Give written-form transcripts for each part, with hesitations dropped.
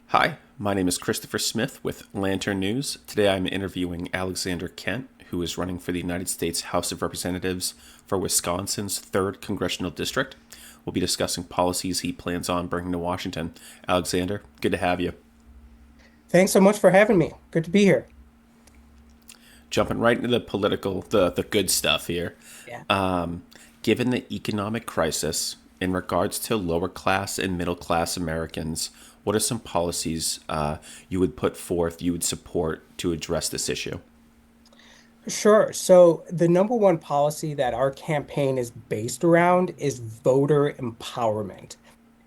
Hi, my name is Christopher Smith with Lantern News. Today I'm interviewing Alexander Kent, who is running for the United States House of Representatives for Wisconsin's 3rd Congressional District. We'll be discussing policies he plans on bringing to Washington. Alexander, good to have you. Thanks so much for having me. Good to be here. Jumping right into the political, the good stuff here. Yeah. Given the economic crisis in regards to lower class and middle class Americans, what are some policies you would put forth, you would support to address this issue? Sure. So the number one policy that our campaign is based around is voter empowerment.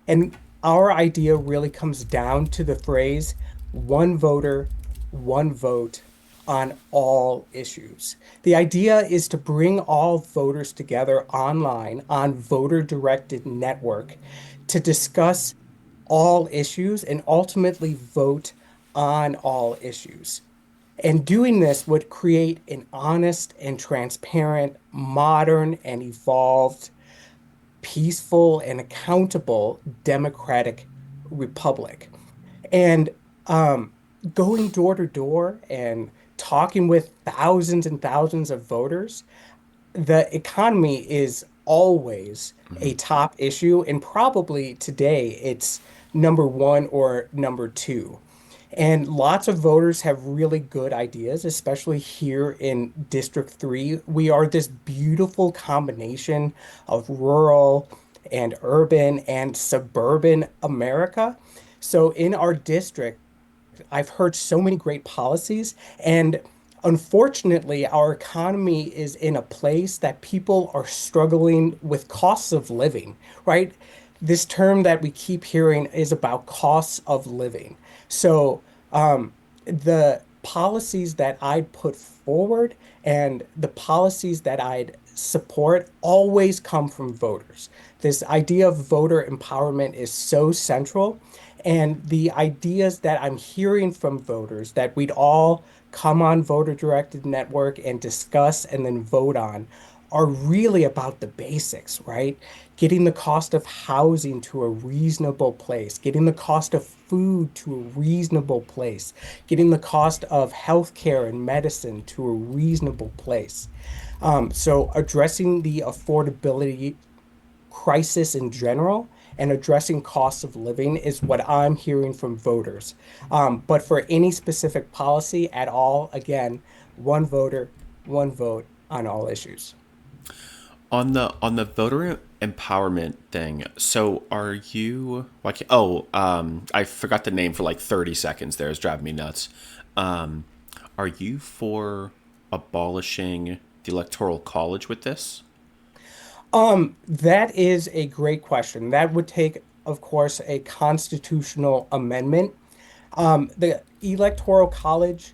And our idea really comes down to the phrase one voter, one vote on all issues. The idea is to bring all voters together online on voter-directed network to discuss all issues and ultimately vote on all issues. And doing this would create an honest and transparent, modern and evolved, peaceful and accountable democratic republic. And going door to door and talking with thousands and thousands of voters, the economy is always a top issue, and probably today it's number one or number two. And lots of voters have really good ideas, especially here in District 3. We are this beautiful combination of rural and urban and suburban America. So in our district, I've heard so many great policies, and unfortunately, our economy is in a place that people are struggling with costs of living, right? This term that we keep hearing is about costs of living. So, the policies that I'd put forward and the policies that I'd support always come from voters. This idea of voter empowerment is so central. And the ideas that I'm hearing from voters that we'd all come on voter directed network and discuss and then vote on are really about the basics, right? Getting the cost of housing to a reasonable place, getting the cost of food to a reasonable place, getting the cost of healthcare and medicine to a reasonable place. So addressing the affordability crisis in general and addressing costs of living is what I'm hearing from voters. But for any specific policy at all, again, one voter, one vote on all issues. On the voter empowerment thing, so are you like I forgot the name for like 30 seconds there. It's driving me nuts. Um are you for abolishing the electoral college with this? That is a great question. That would take, of course, a constitutional amendment. The Electoral College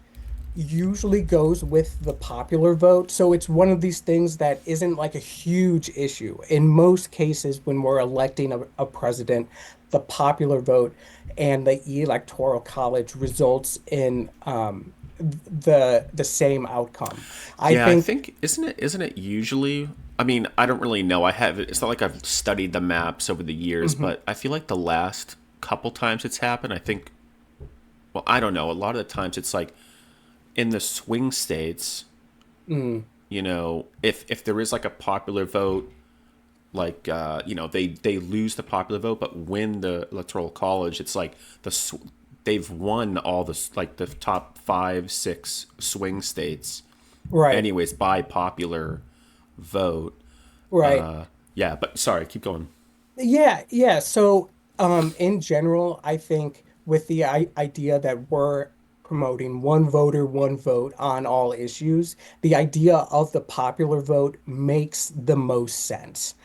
usually goes with the popular vote. So it's one of these things that isn't like a huge issue. In most cases, when we're electing a president, the popular vote and the Electoral College results in the same outcome. I Yeah, I think. think isn't it usually, I mean, I don't really know. I have it's not like I've studied the maps over the years, Mhm. but I feel like the last couple times it's happened, I think, well, I don't know. A lot of the times it's like in the swing states, Mm. if there is like a popular vote, like they lose the popular vote but win the electoral college, it's like they've won all like the top 5 6 swing states Right, anyways by popular vote. right. Yeah, but sorry, keep going. Yeah, yeah. So, in general, I think with the idea that we're promoting one voter, one vote on all issues, the idea of the popular vote makes the most sense.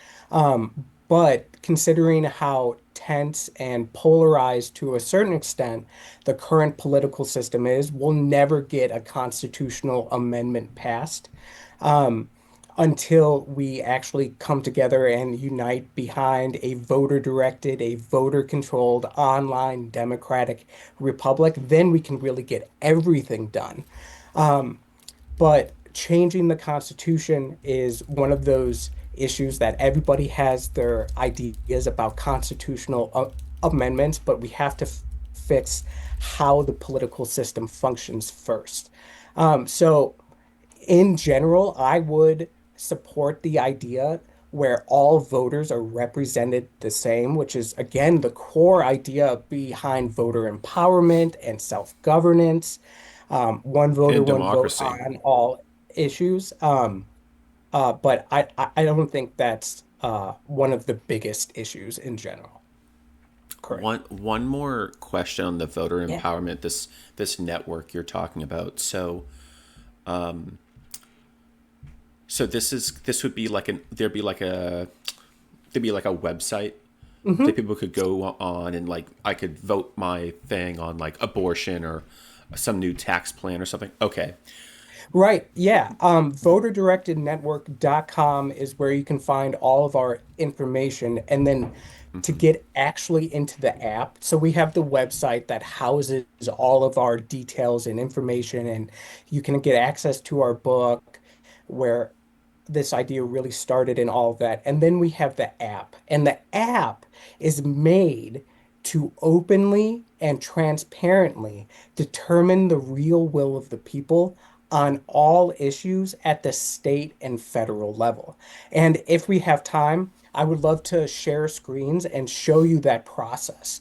But considering how tense and polarized to a certain extent the current political system is, we'll never get a constitutional amendment passed. Um, until we actually come together and unite behind a voter-directed, a voter-controlled online democratic republic, then we can really get everything done. But changing the Constitution is one of those issues that everybody has their ideas about constitutional amendments, but we have to fix how the political system functions first. So in general, I would support the idea where all voters are represented the same, which is again the core idea behind voter empowerment and self-governance. One voter, In one vote democracy. on all issues. But I don't think that's one of the biggest issues in general currently. One more question on the voter Yeah. empowerment, this network you're talking about. So this would be like an there'd be like a website that hmm people could go on, and like I could vote my thing on like abortion or some new tax plan or something. Okay. Right. Yeah. Voterdirectednetwork.com is where you can find all of our information. And then to get actually into the app, so we have the website that houses all of our details and information, and you can get access to our book where this idea really started and all of that. And then we have the app, and the app is made to openly and transparently determine the real will of the people on all issues at the state and federal level. And if we have time, I would love to share screens and show you that process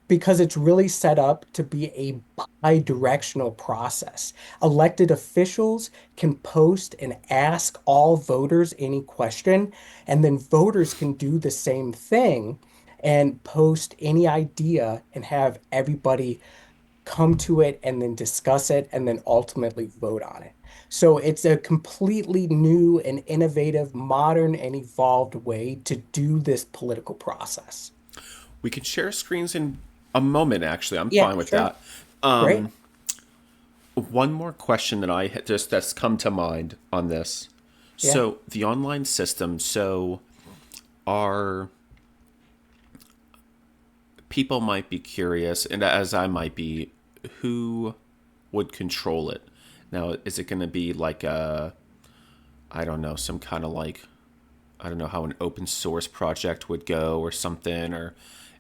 because it's really set up to be a bi-directional process. Elected officials can post and ask all voters any question, and then voters can do the same thing and post any idea and have everybody come to it and then discuss it and then ultimately vote on it. So it's a completely new and innovative, modern and evolved way to do this political process. We can share screens in a moment, actually. I'm Yeah, fine with sure. that. Great. One more question that just that's come to mind on this. Yeah. So the online system, so are people might be curious, and as I might be, who would control it? Now, is it going to be like I don't know, some kind of like, I don't know how an open source project would go or something, or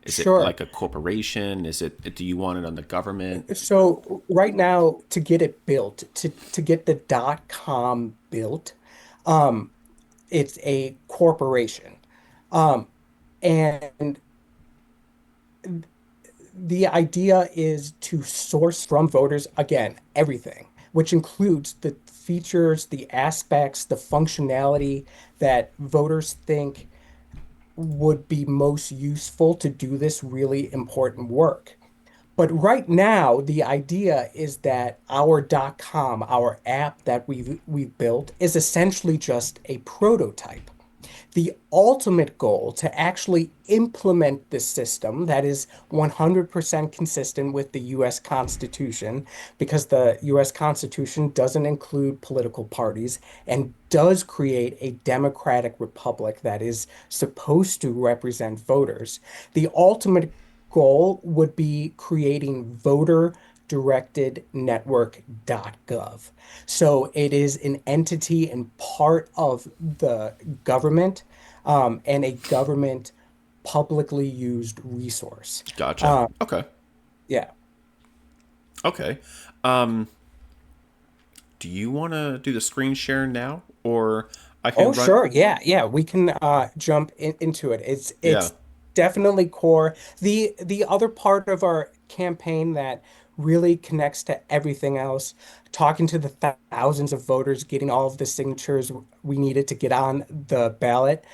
is it Sure. like a corporation? Do you want it on the government? So right now, to get it built, to get the .com built, um, it's a corporation. Um, and the idea is to source from voters, again, everything, which includes the features, the aspects, the functionality that voters think would be most useful to do this really important work. But right now, the idea is that our .com, our app that we've built, is essentially just a prototype. The ultimate goal to actually implement this system that is 100% consistent with the US Constitution, because the US Constitution doesn't include political parties and does create a democratic republic that is supposed to represent voters. The ultimate goal would be creating voter-directed-network.gov. So it is an entity and part of the government, and a government publicly used resource. Gotcha. Um, Okay. yeah. Okay. Do you want to do the screen share now, or I Oh, can run? sure. Yeah, yeah. We can jump into it. Yeah. It's definitely core. The other part of our campaign that really connects to everything else, talking to the thousands of voters, getting all of the signatures we needed to get on the ballot.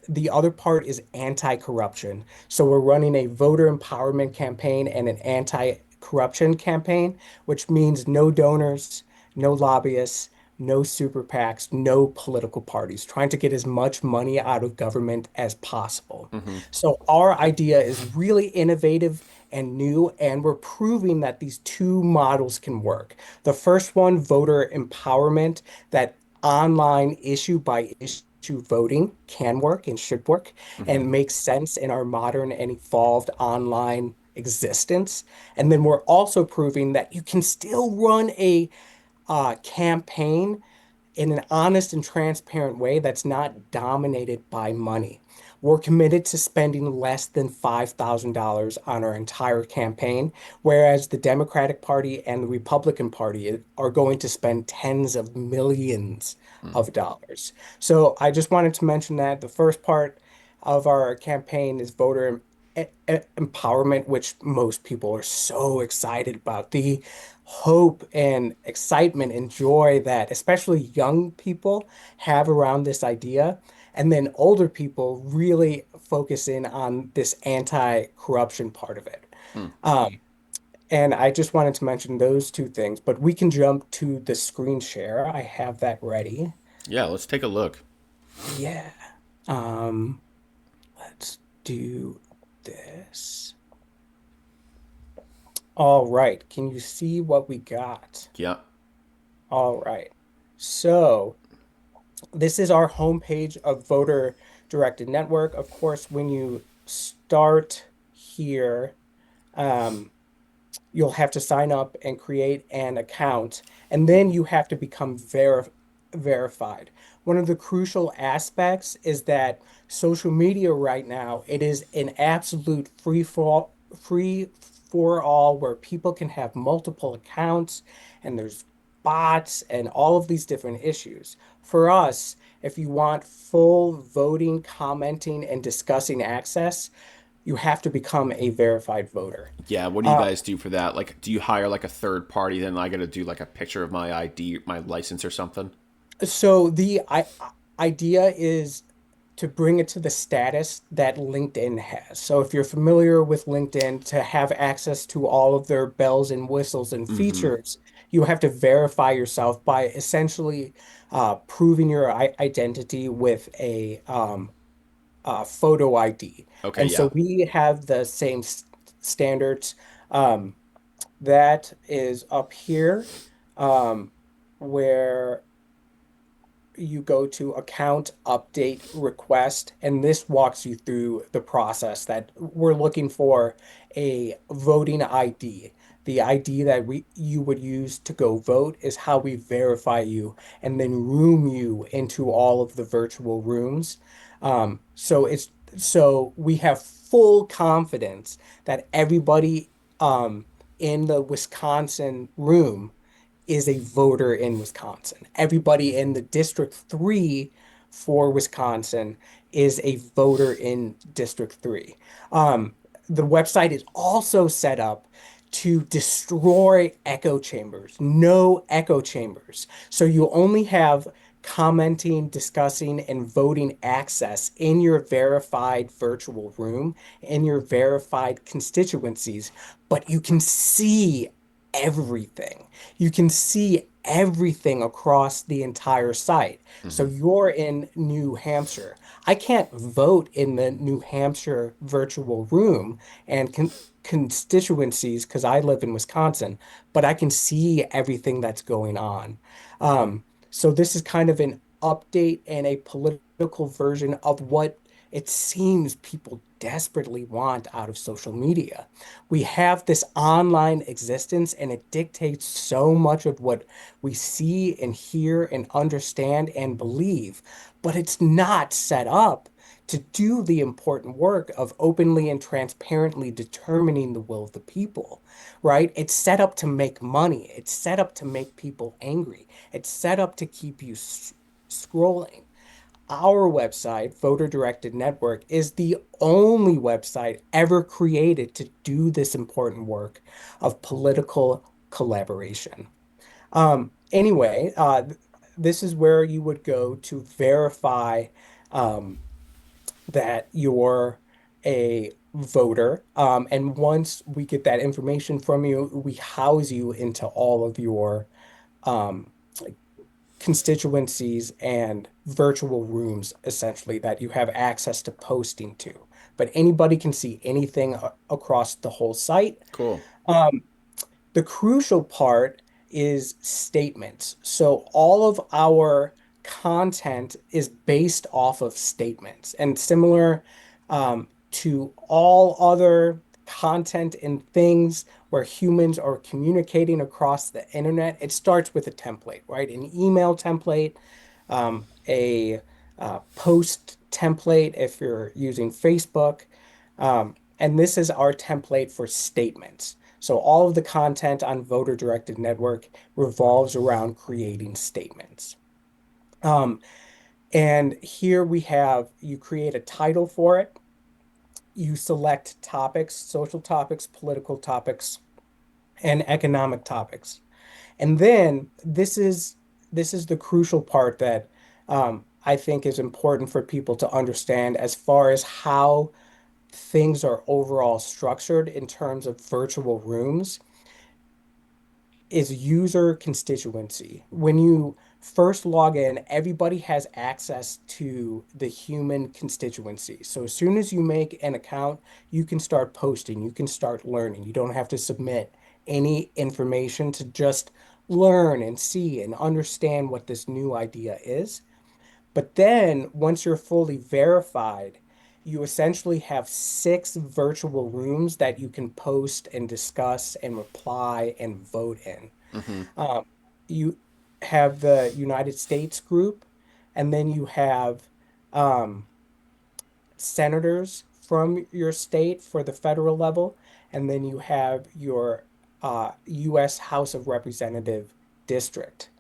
The other part is anti-corruption. So we're running a voter empowerment campaign and an anti-corruption campaign, which means no donors, no lobbyists, no super PACs, no political parties, trying to get as much money out of government as possible. So our idea is really innovative and new, and we're proving that these two models can work. The first one, voter empowerment, that online issue by issue voting can work and should work and makes sense in our modern and evolved online existence. And then we're also proving that you can still run a campaign in an honest and transparent way that's not dominated by money. we're committed to spending less than $5,000 on our entire campaign, whereas the Democratic Party and the Republican Party are going to spend tens of millions of dollars. So I just wanted to mention that the first part of our campaign is voter empowerment, which most people are so excited about. The hope and excitement and joy that especially young people have around this idea. And then older people really focus in on this anti-corruption part of it. Um, and I just wanted to mention those two things, but we can jump to the screen share. I have that ready. Yeah, let's take a look. Yeah. Um, let's do this. All right. Can you see what we got? Yeah. All right. So this is our homepage of Voter Directed Network. Of course, when you start here, um, you'll have to sign up and create an account, and then you have to become verified. One of the crucial aspects is that social media right now, it is an absolute free for all where people can have multiple accounts and there's bots and all of these different issues. For us, if you want full voting, commenting, and discussing access, you have to become a verified voter. Yeah, what do you Uh, guys do for that? Like, do you hire like a third party? Then I got to do like a picture of my ID, my license or something? So idea is to bring it to the status that LinkedIn has. So if you're familiar with LinkedIn, to have access to all of their bells and whistles and features, you have to verify yourself by essentially proving your identity with a photo ID. Okay, And yeah. so we have the same standards. Um, that is up here, um, where you go to account update request, and this walks you through the process that we're looking for a voting ID. The ID that you would use to go vote is how we verify you and then room you into all of the virtual rooms. So we have full confidence that everybody in the Wisconsin room is a voter in Wisconsin. Everybody in the District 3 for Wisconsin is a voter in District 3. Um, the website is also set up to destroy echo chambers, no echo chambers. So you only have commenting, discussing, and voting access in your verified virtual room, in your verified constituencies, but you can see everything. You can see everything across the entire site. So you're in New Hampshire. I can't vote in the New Hampshire virtual room and constituencies because I live in Wisconsin, but I can see everything that's going on. So this is kind of an update and a political version of what it seems people desperately want out of social media. We have this online existence and it dictates so much of what we see and hear and understand and believe, but it's not set up to do the important work of openly and transparently determining the will of the people, right? It's set up to make money. It's set up to make people angry. It's set up to keep you scrolling. Our website, Voter Directed Network, is the only website ever created to do this important work of political collaboration. Anyway, this is where you would go to verify um, that you're a voter. And once we get that information from you, we house you into all of your um, constituencies and virtual rooms essentially that you have access to posting to. But anybody can see anything across the whole site. Cool. Um, the crucial part is statements. So all of our content is based off of statements and similar to all other content and things where humans are communicating across the internet. It starts with a template, right? An email template, a post template if you're using Facebook. And this is our template for statements. So all of the content on Voter Directed Network revolves around creating statements. Um, and here we have you create a title for it. You select topics, social topics, political topics, and economic topics. And then this is the crucial part that I think is important for people to understand as far as how things are overall structured in terms of virtual rooms is user constituency. When you first log in, everybody has access to the human constituency. So as soon as you make an account, you can start posting, you can start learning. You don't have to submit any information to just learn and see and understand what this new idea is. But then once you're fully verified, you essentially have 6 virtual rooms that you can post and discuss and reply and vote in. Um, you have the United States group, and then you have um, senators from your state for the federal level, and then you have your U.S. House of Representative district.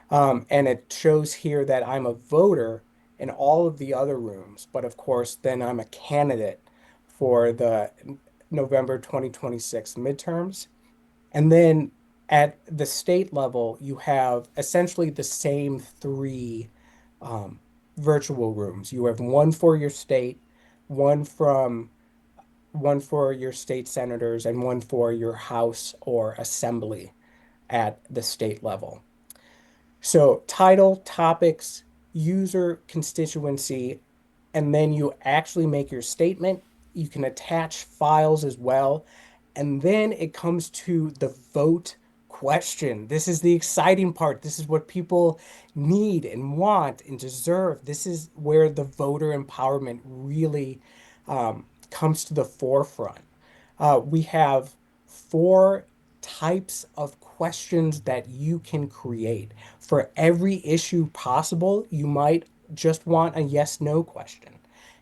And it shows here that I'm a voter in all of the other rooms, but of course, then I'm a candidate for the November 2026 midterms. And then at the state level, you have essentially the same 3 virtual rooms. You have one for your state, one from one for your state senators, and one for your house or assembly at the state level. So title, topics, user constituency, and then you actually make your statement. You can attach files as well. And then it comes to the vote question. This is the exciting part. This is what people need and want and deserve. This is where the voter empowerment really comes to the forefront. We have 4 types of questions that you can create. For every issue possible, you might just want a yes no question.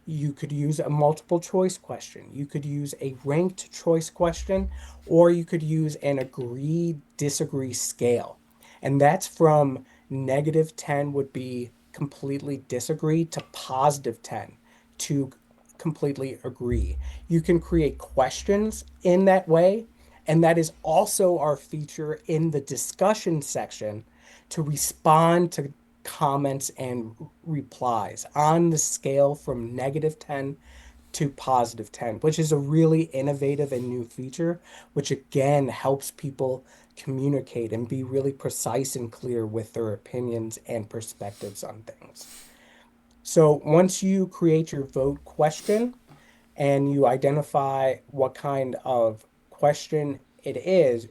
You could use a multiple choice question. You could use a ranked choice question, or you could use an agree disagree scale. And that's from -10 would be completely disagree to +10 to completely agree. You can create questions in that way. And that is also our feature in the discussion section to respond to comments and replies on the scale from -10 to +10, which is a really innovative and new feature, which again helps people communicate and be really precise and clear with their opinions and perspectives on things. So once you create your vote question, and you identify what kind of question it is,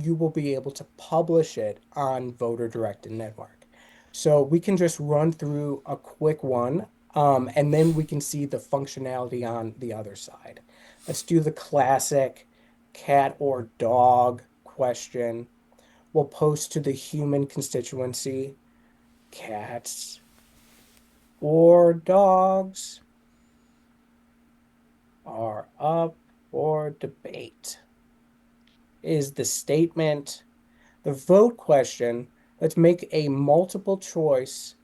you will be able to publish it on Voter Directed Network. So we can just run through a quick one, and then we can see the functionality on the other side. Let's do the classic cat or dog question. We'll post to the human constituency, cats or dogs are up for debate. Is the statement the vote question? Let's make a multiple choice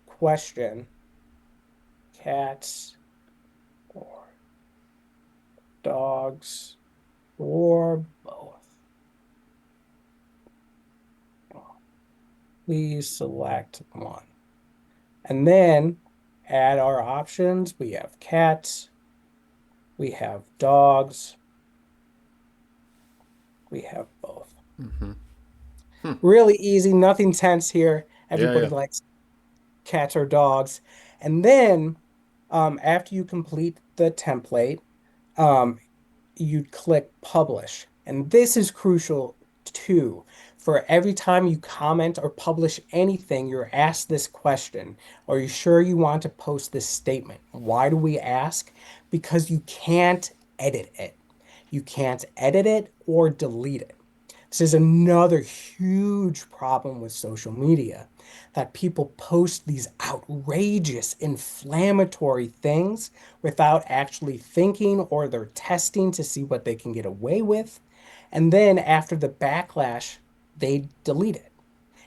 question. Cats or dogs or both? Please select one. And then add our options. We have cats, we have dogs, we have both. Really easy, nothing tense here. Yeah, Everybody yeah. likes cats or dogs. And then after you complete the template, um, you'd click publish. And this is crucial too. For every time you comment or publish anything, you're asked this question. Are you sure you want to post this statement? Why do we ask? Because you can't edit it. You can't edit it or delete it. This is another huge problem with social media, that people post these outrageous, inflammatory things without actually thinking, or they're testing to see what they can get away with. And then after the backlash, they delete it.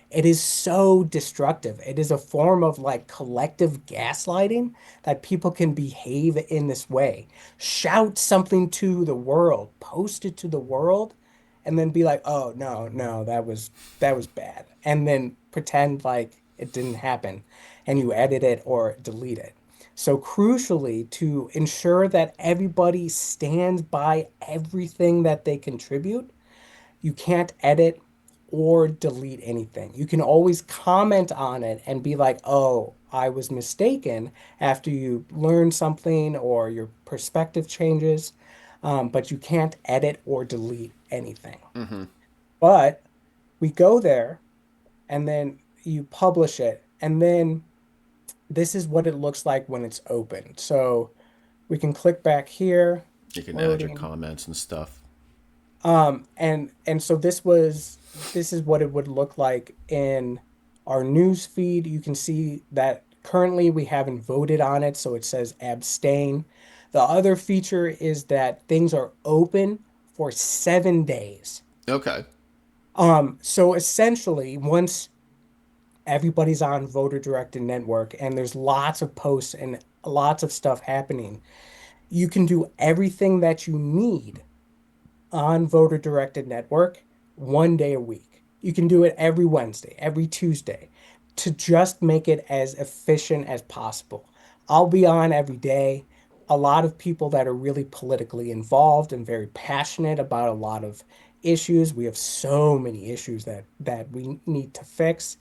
It is so destructive. It is a form of like collective gaslighting, that people can behave in this way. Shout something to the world, post it to the world, and then be like, "Oh, no, no, that was bad." And then pretend like it didn't happen, and you edit it or delete it. So crucially, to ensure that everybody stands by everything that they contribute, you can't edit or delete anything. You can always comment on it and be like, oh, I was mistaken, after you learn something or your perspective changes, but you can't edit or delete anything. But we go there, and then you publish it, and then this is what it looks like when it's open. So we can click back here, You can add your loading. comments and stuff. And so this is what it would look like in our news feed. You can see that currently we haven't voted on it, so it says abstain. The other feature is that things are open for 7 days. Okay. So essentially, once everybody's on voter directed network and there's lots of posts and lots of stuff happening, you can do everything that you need on voter directed network 1 day a week. You can do it every Wednesday, every Tuesday, to just make it as efficient as possible. I'll be on every day. A lot of people that are really politically involved and very passionate about a lot of issues. We have so many issues that we need to fix.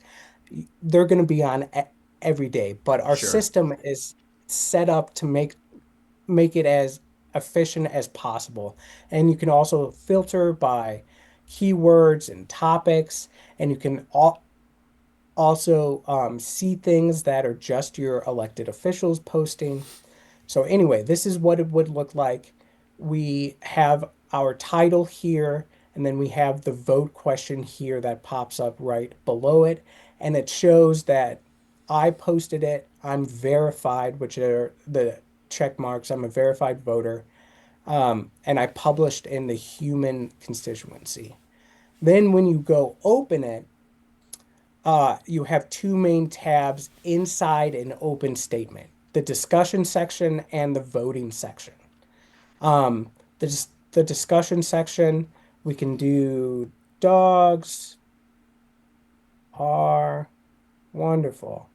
They're going to be on every day, but our Sure. system is set up to make it as efficient as possible. And you can also filter by keywords and topics, and you can also see things that are just your elected officials posting. So anyway, this is what it would look like. We have our title here, and then we have the vote question here that pops up right below it. And it shows that I posted it. I'm verified, which are the check marks. I'm a verified voter. And I published in the human constituency. Then when you go open it, you have two main tabs inside an open statement, the discussion section and the voting section. Um, the discussion section, we can do dogs are wonderful.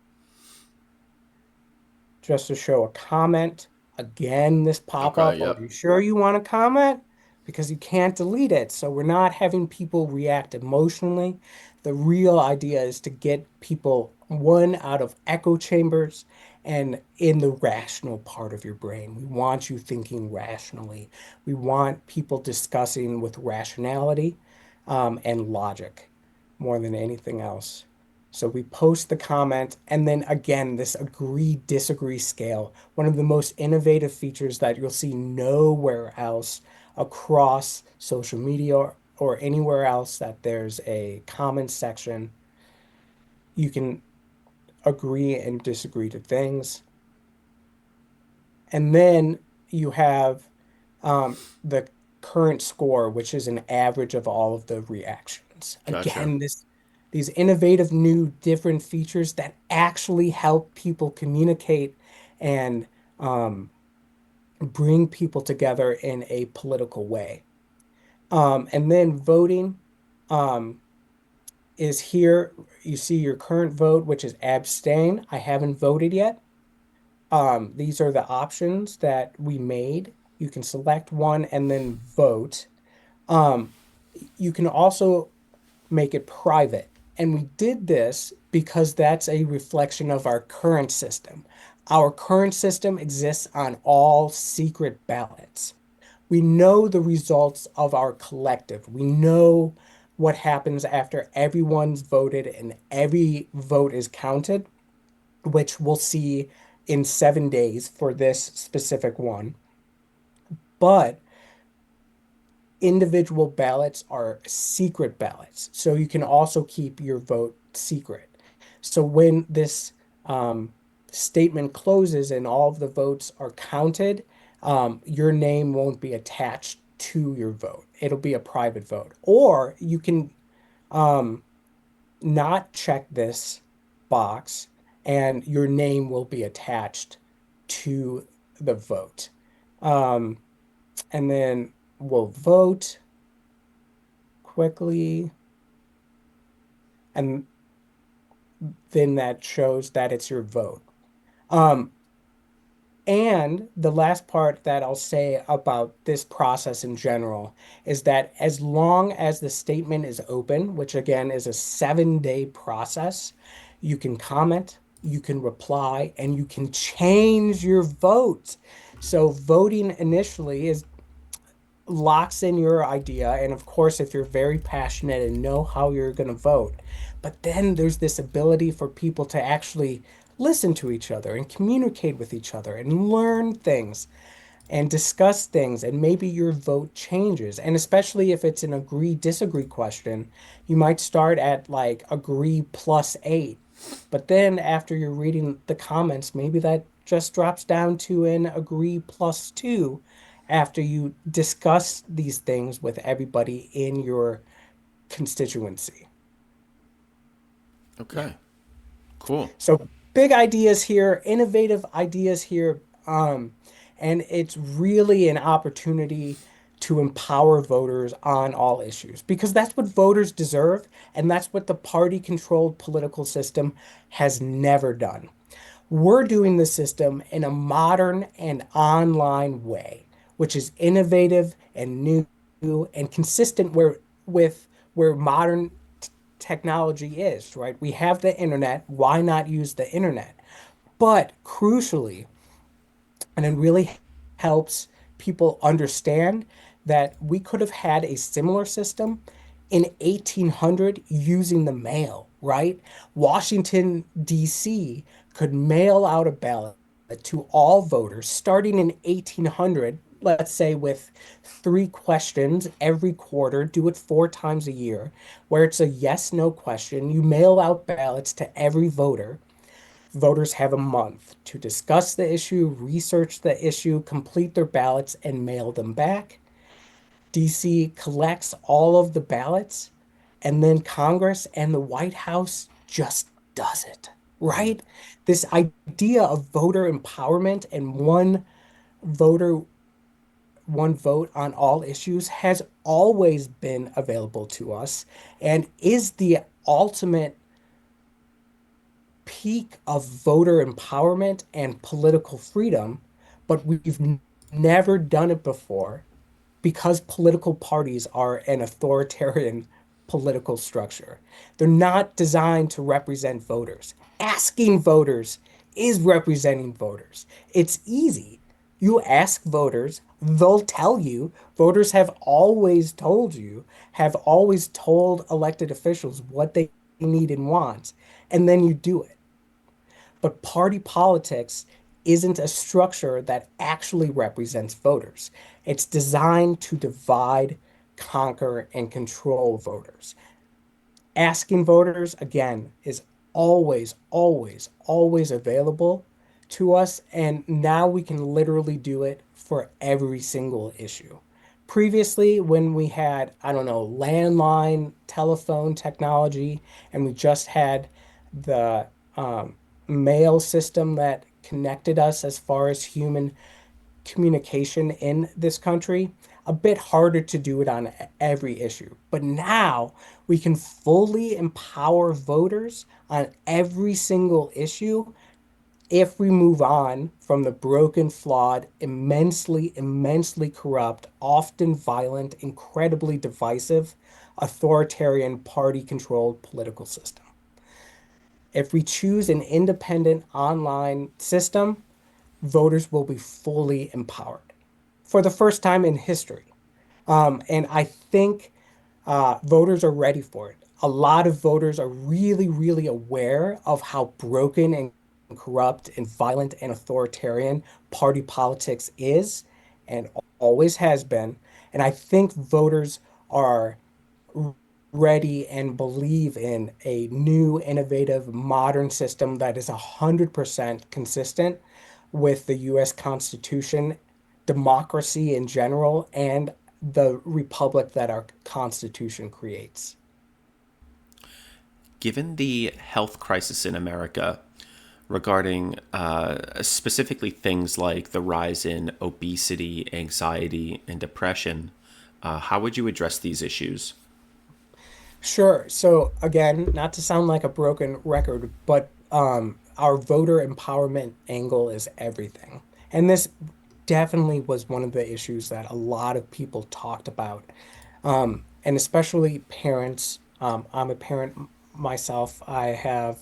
Just to show a comment. Again, this Okay. pop-up, are Yep. you sure you want to comment? Because you can't delete it. So we're not having people react emotionally. The real idea is to get people, one, out of echo chambers and in the rational part of your brain. We want you thinking rationally. We want people discussing with rationality, and logic more than anything else. So we post the comment, and then again, this agree disagree scale, one of the most innovative features that you'll see nowhere else across social media, or anywhere else that there's a comment section. You can agree and disagree to things. And then you have the current score, which is an average of all of the reactions. Gotcha. Again, these innovative new different features that actually help people communicate and um, bring people together in a political way. And then voting um, is here. You see your current vote, which is abstain. I haven't voted yet. These are the options that we made. You can select one and then vote. Um, you can also make it private. And we did this because that's a reflection of our current system. Our current system exists on all secret ballots. We know the results of our collective. We know what happens after everyone's voted and every vote is counted, which we'll see in 7 days for this specific one. But individual ballots are secret ballots. So you can also keep your vote secret. So when this um, statement closes and all of the votes are counted, your name won't be attached to your vote. It'll be a private vote. Or you can um, not check this box and your name will be attached to the vote. Um, and then we'll vote quickly, and then that shows that it's your vote. Um, and the last part that I'll say about this process in general is that as long as the statement is open, which again is a 7-day process, you can comment, you can reply, and you can change your vote. So voting initially is locks in your idea. And of course, if you're very passionate and know how you're going to vote, but then there's this ability for people to actually listen to each other and communicate with each other and learn things and discuss things, and maybe your vote changes. And especially if it's an agree disagree question, you might start at like agree plus 8. But then after you're reading the comments, maybe that just drops down to an agree plus 2 after you discuss these things with everybody in your constituency. Yeah. Okay. Cool. So big ideas here, innovative ideas here, and it's really an opportunity to empower voters on all issues because that's what voters deserve, and that's what the party-controlled political system has never done. We're doing the system in a modern and online way, which is innovative and new and consistent with where modern technology is, right? We have the internet. Why not use the internet? But crucially, and it really helps people understand that we could have had a similar system in 1800 using the mail, right? Washington, D.C. could mail out a ballot to all voters starting in 1800, let's say with 3 questions every quarter, do it 4 times a year, where it's a yes, no question. You mail out ballots to every voter. Voters have a month to discuss the issue, research the issue, complete their ballots, and mail them back. DC collects all of the ballots, and then Congress and the White House just does it, right? This idea of voter empowerment and voter, one vote on all issues has always been available to us and is the ultimate peak of voter empowerment and political freedom, but never done it before because political parties are an authoritarian political structure. They're not designed to represent voters. Asking voters is representing voters. It's easy. You ask voters, they'll tell you. Voters have always told you, have always told elected officials what they need and want, and then you do it. But party politics isn't a structure that actually represents voters. It's designed to divide, conquer, and control voters. Asking voters, again, is always, always, always available to us. And now we can literally do it for every single issue. Previously, when we had, I don't know, landline telephone technology, and we just had the mail system that connected us as far as human communication in this country, a bit harder to do it on every issue. But now we can fully empower voters on every single issue if we move on from the broken, flawed, immensely, immensely corrupt, often violent, incredibly divisive, authoritarian party controlled political system. If we choose an independent online system, voters will be fully empowered for the first time in history. And I think voters are ready for it. A lot of voters are really, really aware of how broken and corrupt and violent and authoritarian party politics is and always has been. And I think voters are ready and believe in a new, innovative, modern system that is 100% consistent with the US Constitution, democracy in general, and the republic that our Constitution creates. Given the health crisis in America regarding specifically things like the rise in obesity, anxiety, and depression, how would you address these issues? Sure. So again, not to sound like a broken record, but our voter empowerment angle is everything. And this definitely was one of the issues that a lot of people talked about, and especially parents. I'm a parent myself. I have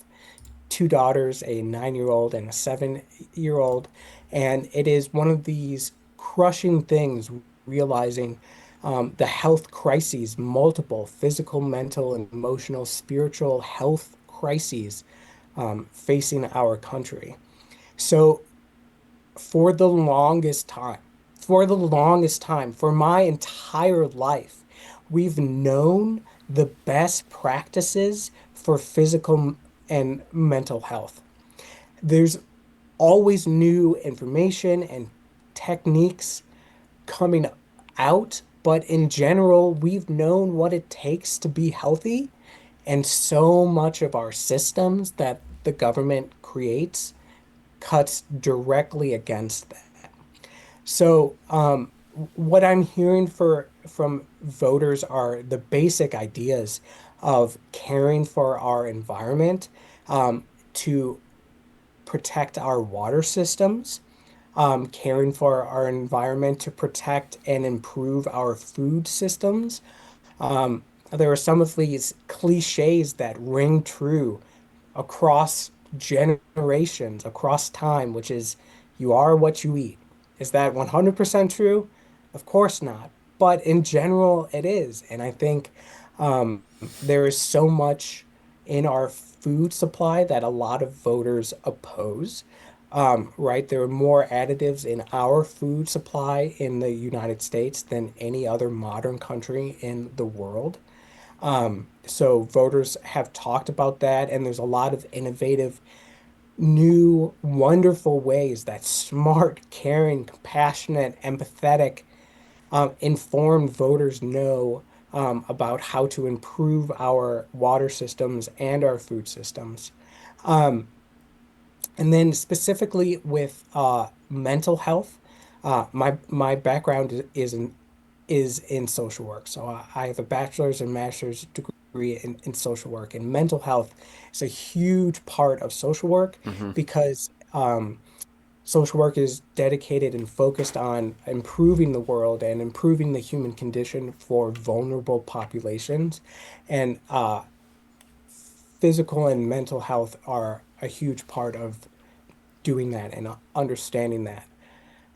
two daughters, a 9-year old and a 7-year old. And it is one of these crushing things realizing the health crises, multiple physical, mental, and emotional, spiritual health crises facing our country. So for the longest time, for my entire life, we've known the best practices for physical and mental health. There's always new information and techniques coming out, but in general, we've known what it takes to be healthy, and so much of our systems that the government creates cuts directly against that. So, what I'm hearing from voters are the basic ideas of caring for our environment, to protect our water systems, caring for our environment to protect and improve our food systems. There are some of these cliches that ring true across generations, across time, which is you are what you eat. Is that 100% true? Of course not. But in general, it is. And I think there is so much in our food supply that a lot of voters oppose. Right? There are more additives in our food supply in the United States than any other modern country in the world. So voters have talked about that, and there's a lot of innovative, new, wonderful ways that smart, caring, compassionate, empathetic, informed voters know about how to improve our water systems and our food systems. Um, and then specifically with mental health, my background is in social work. So I have a bachelor's and master's degree in social work, and mental health is a huge part of social work Mm-hmm. because social work is dedicated and focused on improving the world and improving the human condition for vulnerable populations. And physical and mental health are a huge part of doing that and understanding that.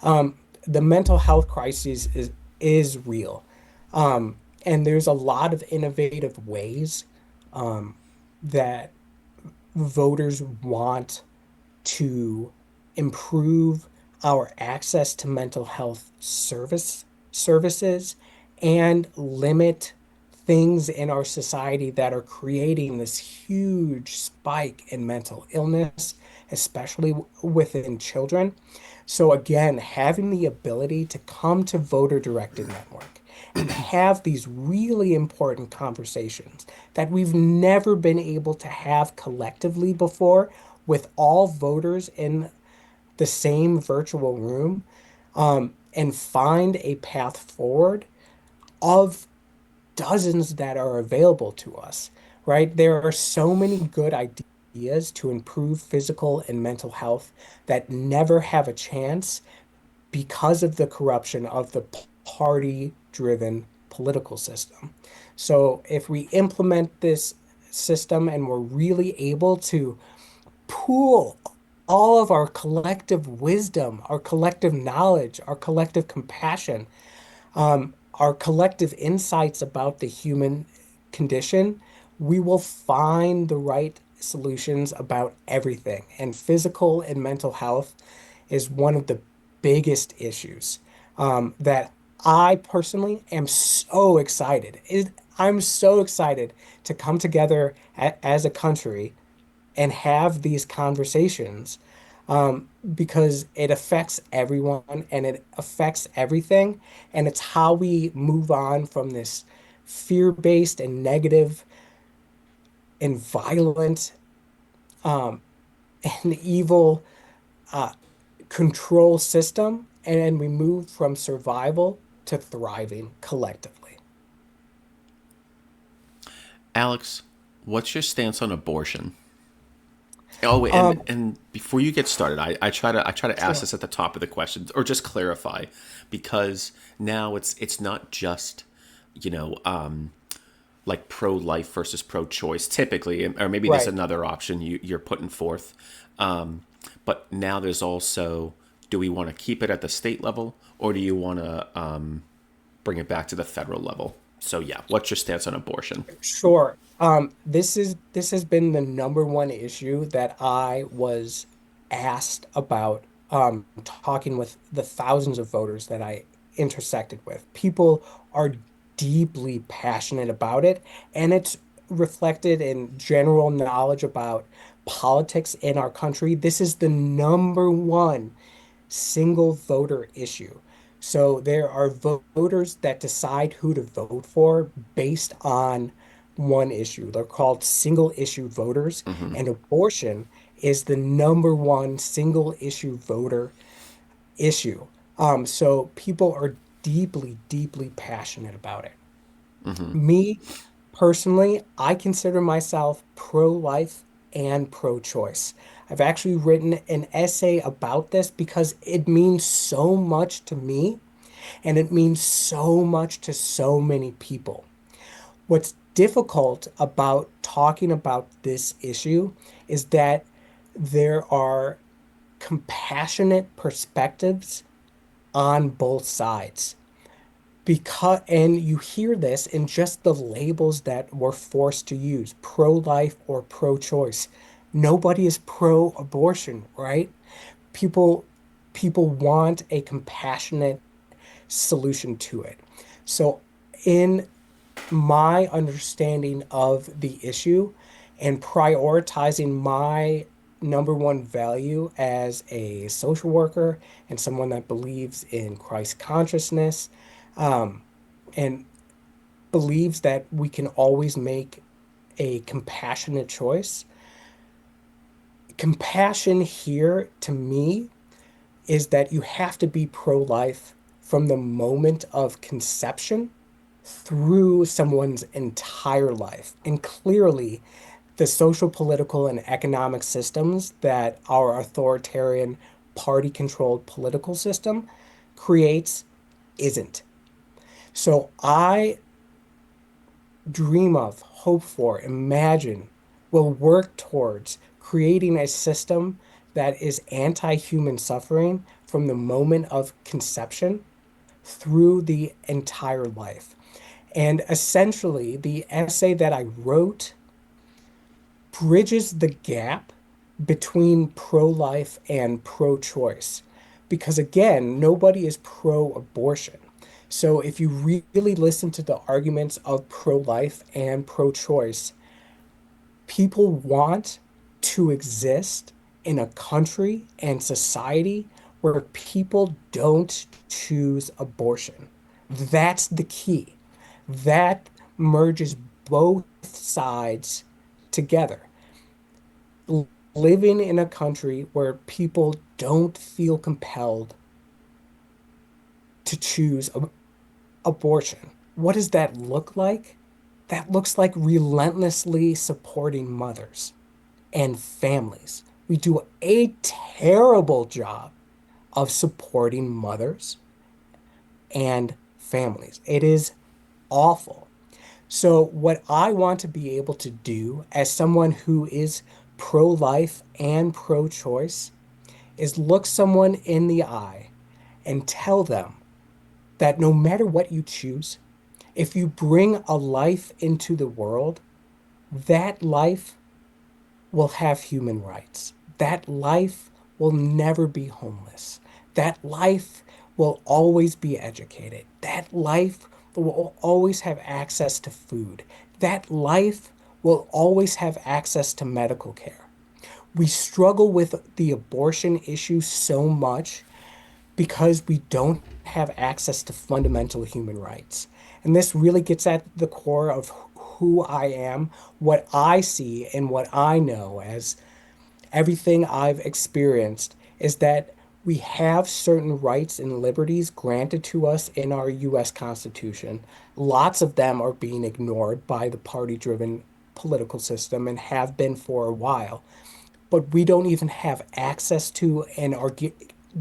The mental health crisis is real. And there's a lot of innovative ways um, that voters want to improve our access to mental health services and limit things in our society that are creating this huge spike in mental illness, especially within children. So again, having the ability to come to voter-directed network and have these really important conversations that we've never been able to have collectively before with all voters in the same virtual room, and find a path forward of dozens that are available to us, right? There are so many good ideas to improve physical and mental health that never have a chance because of the corruption of the party-driven political system. So if we implement this system and we're really able to pool all of our collective wisdom, our collective knowledge, our collective compassion, our collective insights about the human condition, we will find the right solutions about everything. And physical and mental health is one of the biggest issues that I personally am so excited. I'm so excited to come together as a country and have these conversations, because it affects everyone and it affects everything. And it's how we move on from this fear-based and negative and violent, um, and evil, uh, control system. And we move from survival to thriving collectively. Alex, what's your stance on abortion? Oh, Um, and before you get started, I try to ask sure. this at the top of the questions or just clarify, because now it's not just, you know, like pro life versus pro choice typically, or maybe there's Right. another option you're putting forth. But now there's also, do we want to keep it at the state level, or do you want to bring it back to the federal level? So yeah, what's your stance on abortion? Sure. This has been the number one issue that I was asked about, talking with the thousands of voters that I intersected with. People are deeply passionate about it, and it's reflected in general knowledge about politics in our country. This is the number one single voter issue. So there are voters that decide who to vote for based on one issue. They're called single issue voters, and abortion is the number one single issue voter issue. So people are deeply, deeply passionate about it. Me personally, I consider myself pro-life and pro-choice. I've actually written an essay about this because it means so much to me and it means so much to so many people. What's difficult about talking about this issue is that there are compassionate perspectives on both sides. Because, and you hear this in just the labels that we're forced to use, pro-life or pro-choice. Nobody is pro-abortion, right? People people want a compassionate solution to it. So in my understanding of the issue and prioritizing my number one value as a social worker and someone that believes in Christ consciousness, um, and believes that we can always make a compassionate choice. Compassion here to me is that you have to be pro-life from the moment of conception through someone's entire life. And clearly, the social, political, and economic systems that our authoritarian party-controlled political system creates isn't. So I dream of, hope for, imagine, will work towards creating a system that is anti-human suffering from the moment of conception through the entire life. And essentially, the essay that I wrote bridges the gap between pro-life and pro-choice. Because again, nobody is pro-abortion. So if you really listen to the arguments of pro-life and pro-choice, people want to exist in a country and society where people don't choose abortion. That's the key. That merges both sides together. Living in a country where people don't feel compelled to choose abortion. What does that look like? That looks like relentlessly supporting mothers and families. We do a terrible job of supporting mothers and families. It is awful. So, what I want to be able to do as someone who is pro-life and pro-choice is look someone in the eye and tell them that no matter what you choose, if you bring a life into the world, that life will have human rights. That life will never be homeless. That life will always be educated. That life will always have access to food. That life will always have access to medical care. We struggle with the abortion issue so much because we don't have access to fundamental human rights. And this really gets at the core of who I am, what I see, and what I know as everything I've experienced is that we have certain rights and liberties granted to us in our US Constitution. Lots of them are being ignored by the party-driven political system and have been for a while, but we don't even have access to and are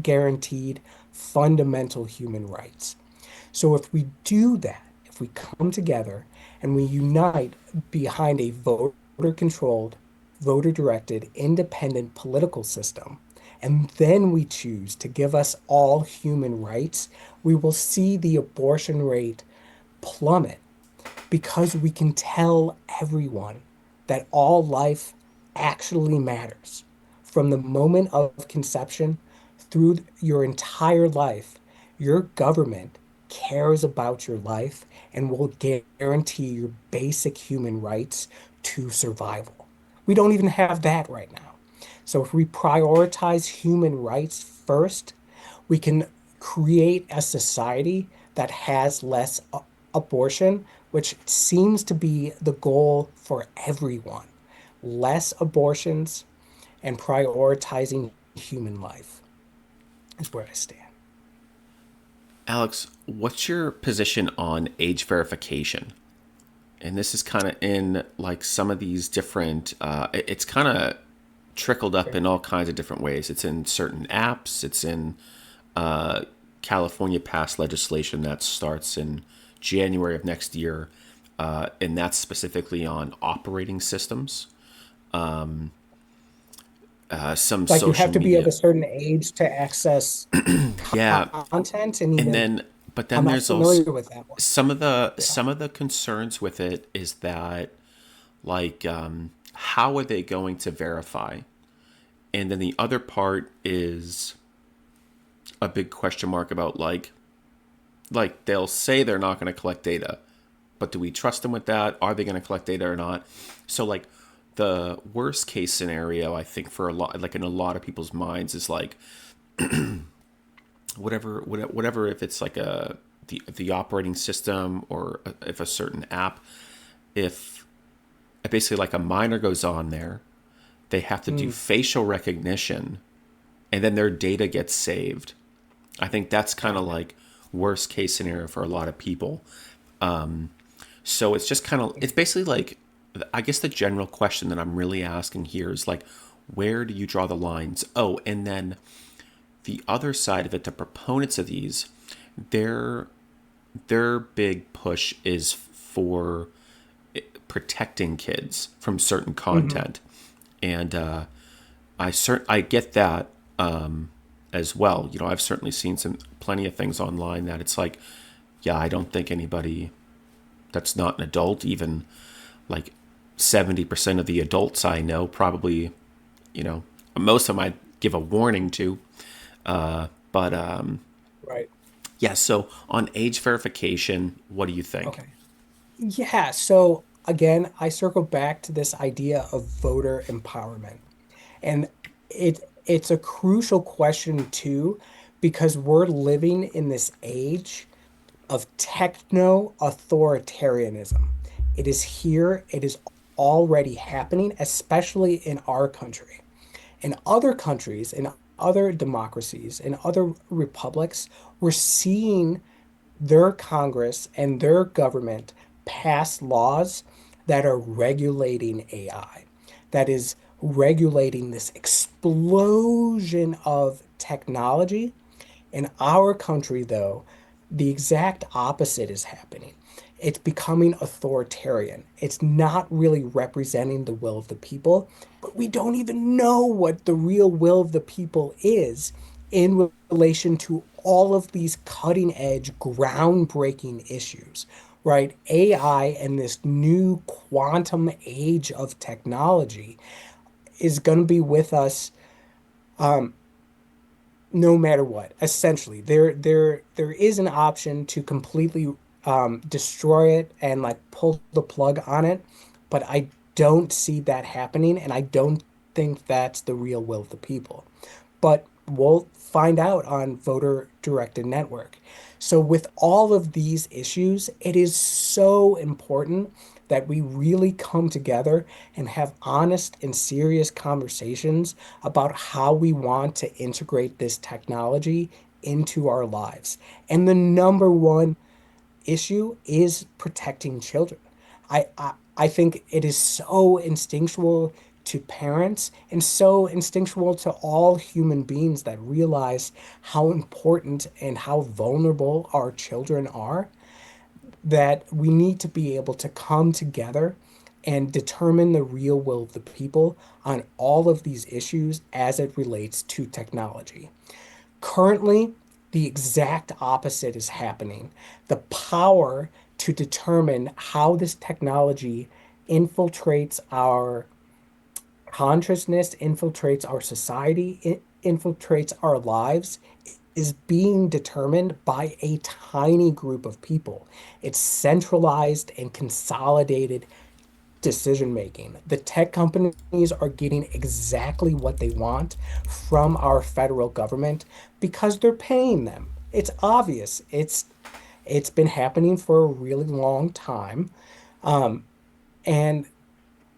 guaranteed fundamental human rights. So if we do that, if we come together and we unite behind a voter controlled, voter directed, independent political system, and then we choose to give us all human rights, we will see the abortion rate plummet because we can tell everyone that all life actually matters. From the moment of conception through your entire life, your government cares about your life and will guarantee your basic human rights to survival. We don't even have that right now. So if we prioritize human rights first, we can create a society that has less abortion, which seems to be the goal for everyone. Less abortions and prioritizing human life is where I stand. Alex, what's your position on age verification? And this is kind of in like some of these different, it's kind of trickled up in all kinds of different ways. It's in certain apps, it's in uh, California passed legislation that starts in January of next year, and that's specifically on operating systems, some Like you social have to be of media. a certain age to access Yeah, content, and and even then but I'm then not there's also familiar with that one. Yeah. some of the concerns with it is that like how are they going to verify? And then the other part is a big question mark about like they'll say they're not going to collect data, but do we trust them with that? Are they going to collect data or not? So like the worst case scenario, I think for a lot, like in a lot of people's minds, is like whatever if it's like the operating system or if a certain app, if basically like a minor goes on there, they have to do Mm. facial recognition, and then their data gets saved. I think that's kind of Got it. like worst case scenario for a lot of people. So it's just kind of it's basically like I guess the general question that I'm really asking here is like where do you draw the lines? Oh, and then the other side of it, the proponents of these, their their big push is for protecting kids from certain Hmm. content, and I get that as well. You know, I've certainly seen some plenty of things online that it's like, yeah, I don't think anybody that's not an adult, even like 70% of the adults I know, probably, you know, most of them I give a warning to. But Right. yeah, so on age verification, what do you think? Okay. Yeah. So again, I circle back to this idea of voter empowerment. And it's a crucial question too, because we're living in this age of techno authoritarianism. It is here, it is already happening, especially in our country. In other countries, in other democracies, in other republics, we're seeing their Congress and their government pass laws that are regulating AI, that is regulating this explosion of technology. In our country, though, the exact opposite is happening. It's becoming authoritarian. It's not really representing the will of the people, but we don't even know what the real will of the people is in relation to all of these cutting edge, groundbreaking issues, right? AI and this new quantum age of technology is going to be with us no matter what. Essentially, there is an option to completely destroy it and like pull the plug on it, but I don't see that happening, and I don't think that's the real will of the people. But we'll find out on voter-directed network. So with all of these issues, it is so important that we really come together and have honest and serious conversations about how we want to integrate this technology into our lives. And the number one issue is protecting children. I think it is so instinctual to parents and so instinctual to all human beings that realize how important and how vulnerable our children are, that we need to be able to come together and determine the real will of the people on all of these issues as it relates to technology. Currently, the exact opposite is happening. The power to determine how this technology infiltrates our consciousness, infiltrates our society, it infiltrates our lives, is being determined by a tiny group of people. It's centralized and consolidated decision making. The tech companies are getting exactly what they want from our federal government because they're paying them. It's obvious. It's been happening for a really long time. And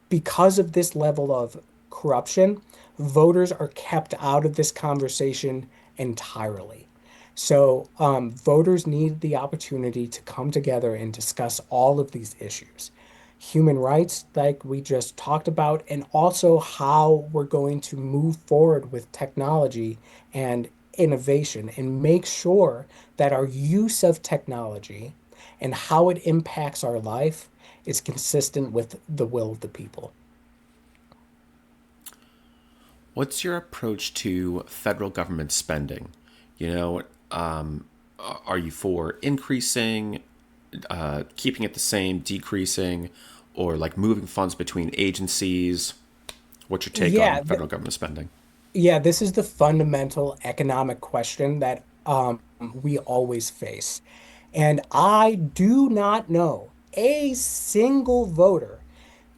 because of this level of corruption, voters are kept out of this conversation entirely. So, voters need the opportunity to come together and discuss all of these issues. Human rights, like we just talked about, and also how we're going to move forward with technology and innovation and make sure that our use of technology and how it impacts our life is consistent with the will of the people. What's your approach to federal government spending? You know, are you for increasing, keeping it the same, decreasing, or like moving funds between agencies? What's your take on Yeah, federal government spending? yeah, this is the fundamental economic question that we always face. And I do not know a single voter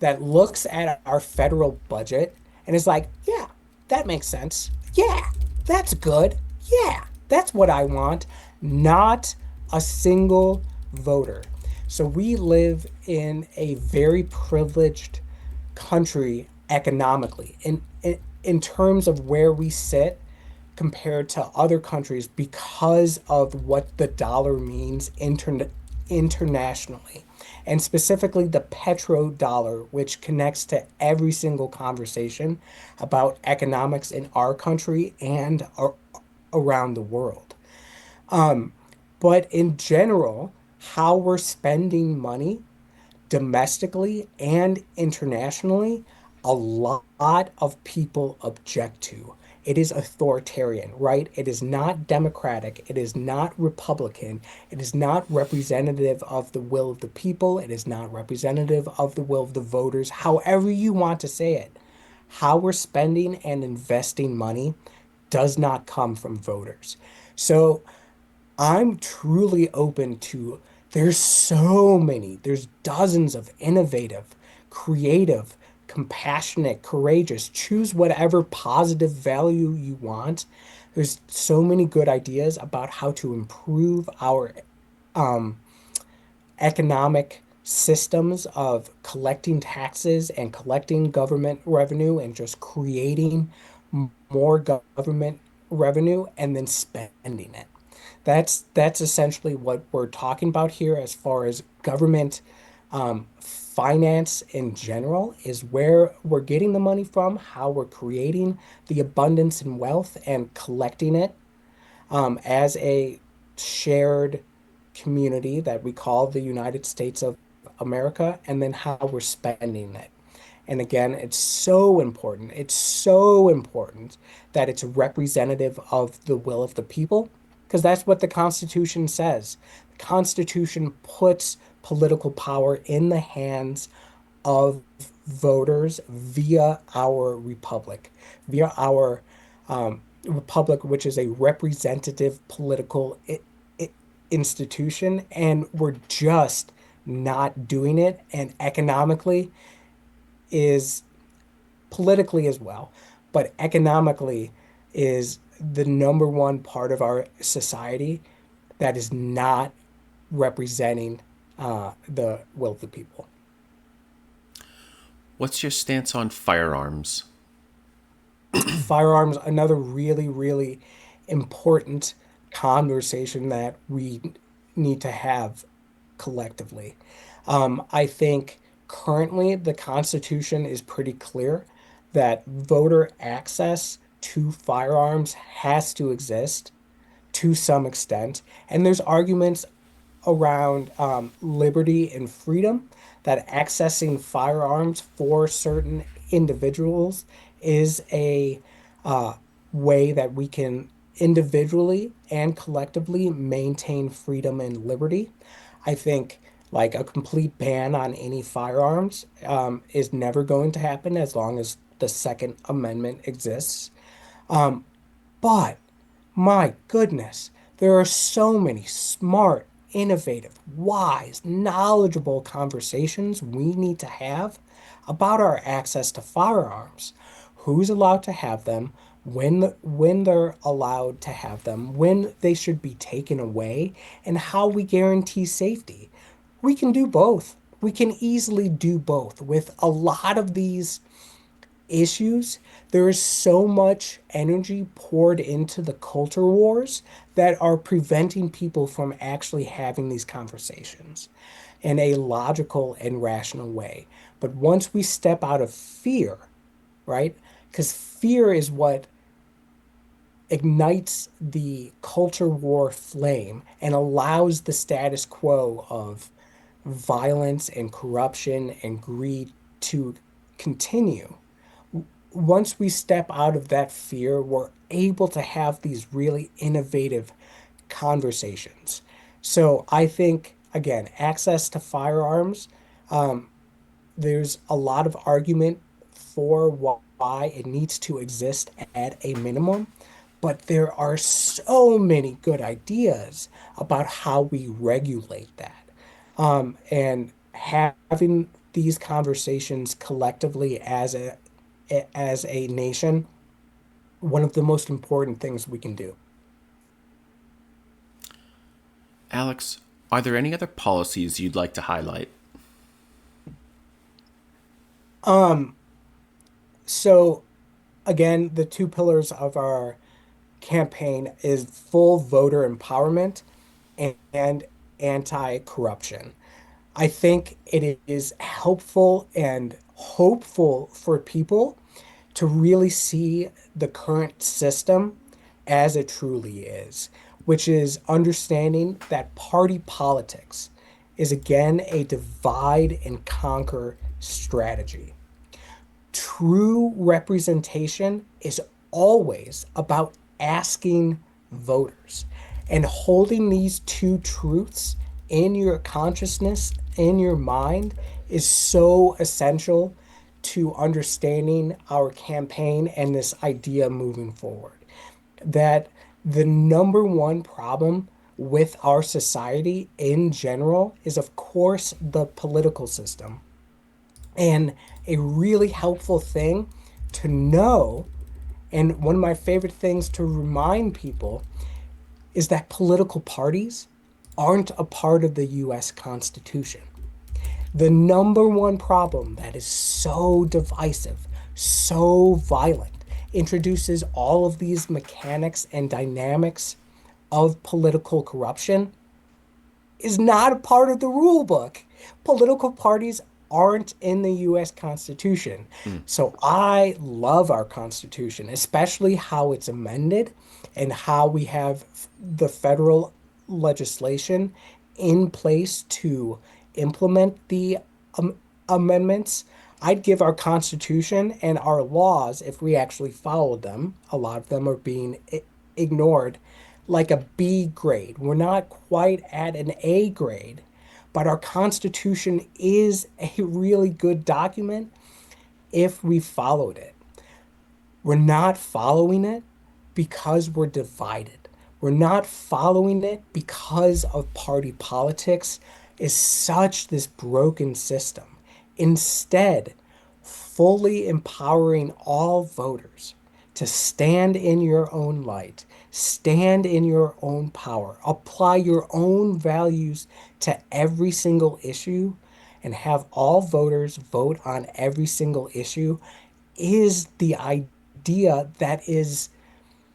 that looks at our federal budget and is like, yeah, that makes sense. Yeah, that's good. Yeah, that's what I want. Not a single voter. So we live in a very privileged country economically in terms of where we sit compared to other countries because of what the dollar means internationally, and specifically the petrodollar, which connects to every single conversation about economics in our country and around the world. But in general, how we're spending money domestically and internationally, a lot of people object to. It is authoritarian, right? It is not democratic. It is not Republican. It is not representative of the will of the people. It is not representative of the will of the voters, however you want to say it. How we're spending and investing money does not come from voters. So, I'm truly open to, there's dozens of innovative, creative, compassionate, courageous, choose whatever positive value you want. There's so many good ideas about how to improve our um, economic systems of collecting taxes and collecting government revenue and just creating more government revenue and then spending it. That's essentially what we're talking about here as far as government finance in general is where we're getting the money from, how we're creating the abundance and wealth and collecting it as a shared community that we call the United States of America, and then how we're spending it. And again, it's so important. It's so important that it's representative of the will of the people, because that's what the Constitution says. The Constitution puts political power in the hands of voters via our republic, via our republic, which is a representative political I institution, and we're just not doing it. And economically is politically as well, but economically is the number one part of our society that is not representing the will of the people. What's your stance on firearms? Firearms, another really, really important conversation that we need to have collectively. I think currently the Constitution is pretty clear that voter access to firearms has to exist to some extent. And there's arguments around liberty and freedom that accessing firearms for certain individuals is a uh, way that we can individually and collectively maintain freedom and liberty. I think like a complete ban on any firearms is never going to happen as long as the Second Amendment exists. But my goodness, there are so many smart, innovative, wise, knowledgeable conversations we need to have about our access to firearms. Who's allowed to have them, when they're allowed to have them, when they should be taken away, and how we guarantee safety. We can do both. We can easily do both. With a lot of these issues, there is so much energy poured into the culture wars that are preventing people from actually having these conversations in a logical and rational way. But once we step out of fear, right? Because fear is what ignites the culture war flame and allows the status quo of violence and corruption and greed to continue. Once we step out of that fear, we're able to have these really innovative conversations. So I think, again, access to firearms, there's a lot of argument for why it needs to exist at a minimum, but there are so many good ideas about how we regulate that. And having these conversations collectively as a nation, one of the most important things we can do. Alex, are there any other policies you'd like to highlight? Um, so again, the two pillars of our campaign is full voter empowerment and anti-corruption. I think it is helpful and hopeful for people to really see the current system as it truly is, which is understanding that party politics is again a divide and conquer strategy. True representation is always about asking voters and holding these two truths in your consciousness, in your mind, is so essential to understanding our campaign and this idea moving forward. That the number one problem with our society in general is, of course, the political system. And a really helpful thing to know, and one of my favorite things to remind people, is that political parties aren't a part of the US Constitution. The number one problem that is so divisive, so violent, introduces all of these mechanics and dynamics of political corruption is not a part of the rule book. Political parties aren't in the US Constitution. Mm. So I love our Constitution, especially how it's amended and how we have the federal legislation in place to implement the amendments. I'd give our Constitution and our laws, if we actually followed them, a lot of them are being ignored, like a B grade. We're not quite at an A grade, but our Constitution is a really good document if we followed it. We're not following it. because we're divided. We're not following it because of party politics is such this broken system. Instead, fully empowering all voters to stand in your own light, stand in your own power, apply your own values to every single issue, and have all voters vote on every single issue is the idea that is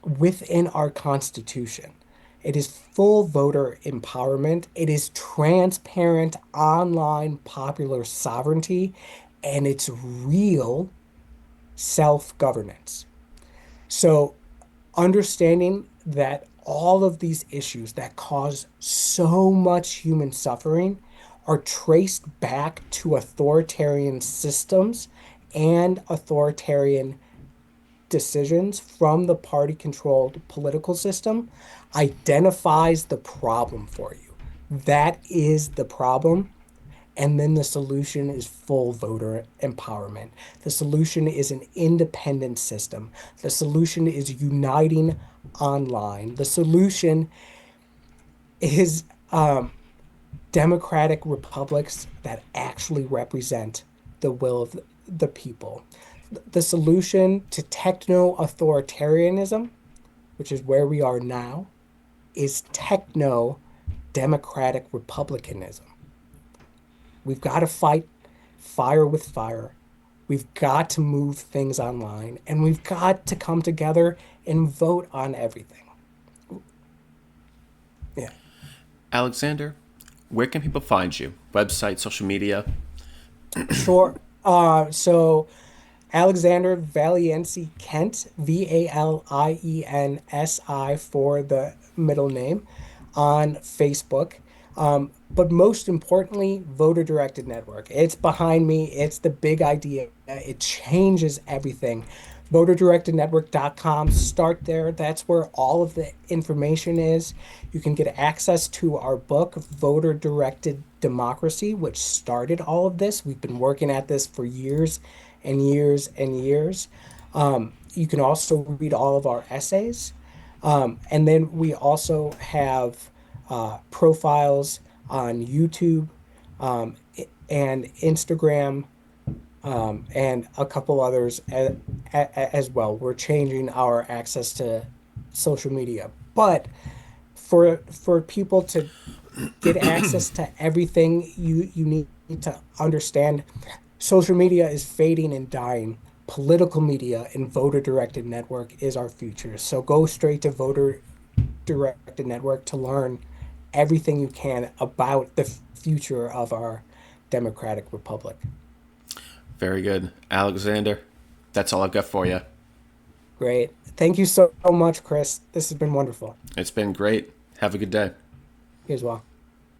within our Constitution. It is full voter empowerment. It is transparent online popular sovereignty, and it's real self-governance. So, understanding that all of these issues that cause so much human suffering are traced back to authoritarian systems and authoritarian decisions from the party controlled political system identifies the problem for you. That is the problem. And then the solution is full voter empowerment. The solution is an independent system. The solution is uniting online. The solution is democratic republics that actually represent the will of the people. The solution to techno authoritarianism, which is where we are now, is techno democratic republicanism. We've got to fight fire with fire. We've got to move things online and we've got to come together and vote on everything. Yeah, Alexander, where can people find you? Website, social media? sure. So Alexander Valiensi Kent, Valiensi for the middle name, on Facebook. But most importantly, voter directed network. It's behind me. It's the big idea. It changes everything. VoterDirectedNetwork.com. Start there. That's where all of the information is. You can get access to our book, Voter Directed Democracy, which started all of this. We've been working at this for years and years and years. You can also read all of our essays. And then we also have profiles on YouTube and Instagram and a couple others as well. We're changing our access to social media. But for people to get access to everything you need to understand, social media is fading and dying. Political media and voter directed network is our future. So go straight to voter directed network to learn everything you can about the future of our democratic republic. Very good. Alexander, that's all I've got for you. Great. Thank you so much, Chris. This has been wonderful. It's been great. Have a good day. You as well.